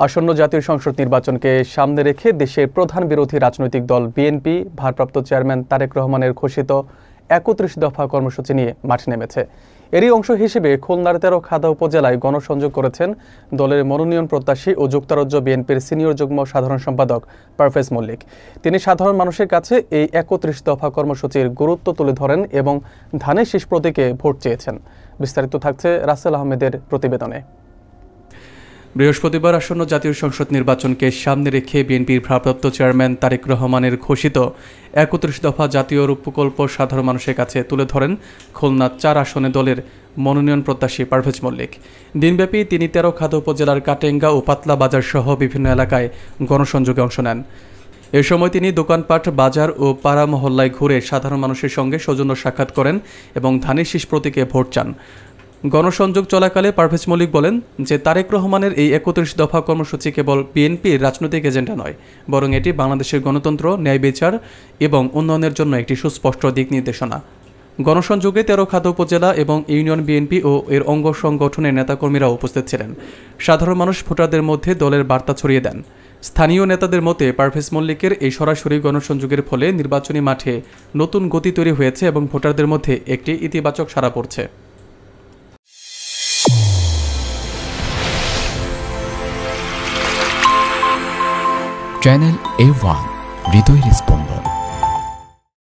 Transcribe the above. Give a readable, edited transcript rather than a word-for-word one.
আসন্ন জাতীয় সংসদ নির্বাচনকে সামনে রেখে দেশের প্রধান বিরোধী রাজনৈতিক দল বিএনপি ভারপ্রাপ্ত চেয়ারম্যান তারেক রহমানের ঘোষিত ৩১ দফা কর্মসূচি নিয়ে মাঠে নেমেছে। এরই অংশ হিসেবে খুলনার ১৩ উপজেলায় গণসংযোগ করেছেন দলের মনোনয়ন প্রত্যাশী ও যুক্তরাজ্য বিএনপির সিনিয়র যুগ্ম সাধারণ সম্পাদক পারভেজ মল্লিক। তিনি সাধারণ মানুষের কাছে এই ৩১ দফা কর্মসূচির গুরুত্ব তুলে ধরেন এবং ধানের শীষ প্রতীকে ভোট চেয়েছেন। বিস্তারিত থাকছে রাসেল আহমেদের প্রতিবেদনে। বৃহস্পতিবার আসন্ন জাতীয় সংসদ নির্বাচনকে সামনে রেখে বিএনপির ভারপ্রাপ্ত চেয়ারম্যান তারেক রহমানের ঘোষিত ৩১ দফা জাতীয় প্রকল্প সাধারণ মানুষের কাছে তুলে ধরেন খুলনা ৪ আসনে দলের মনোনয়ন প্রত্যাশী পারভেজ মল্লিক। দিনব্যাপী তিনি ১৩ উপজেলার কাটেঙ্গা ও পাতলা বাজার সহ বিভিন্ন এলাকায় গণসংযোগে অংশ নেন। এ সময় তিনি দোকানপাট, বাজার ও পাড়া মহল্লায় ঘুরে সাধারণ মানুষের সঙ্গে সৌজন্য সাক্ষাৎ করেন এবং ধানের শীষ প্রতীকে ভোট চান। গণসংযোগ চলাকালে পারভেজ মল্লিক বলেন যে তারেক রহমানের এই ৩১ দফা কর্মসূচি কেবল বিএনপির রাজনৈতিক এজেন্ডা নয়, বরং এটি বাংলাদেশের গণতন্ত্র, ন্যায় বিচার এবং উন্নয়নের জন্য একটি সুস্পষ্ট দিক নির্দেশনা। গণসংযোগে ১৩ উপজেলা এবং ইউনিয়ন বিএনপি ও এর অঙ্গ সংগঠনের নেতাকর্মীরাও উপস্থিত ছিলেন। সাধারণ মানুষ ভোটারদের মধ্যে দলের বার্তা ছড়িয়ে দেন। স্থানীয় নেতাদের মতে পারভেজ মল্লিকের এই সরাসরি গণসংযোগের ফলে নির্বাচনী মাঠে নতুন গতি তৈরি হয়েছে এবং ভোটারদের মধ্যে একটি ইতিবাচক সাড়া পড়ছে। চ্যানেল A1 হৃদয়ের স্পন্দন।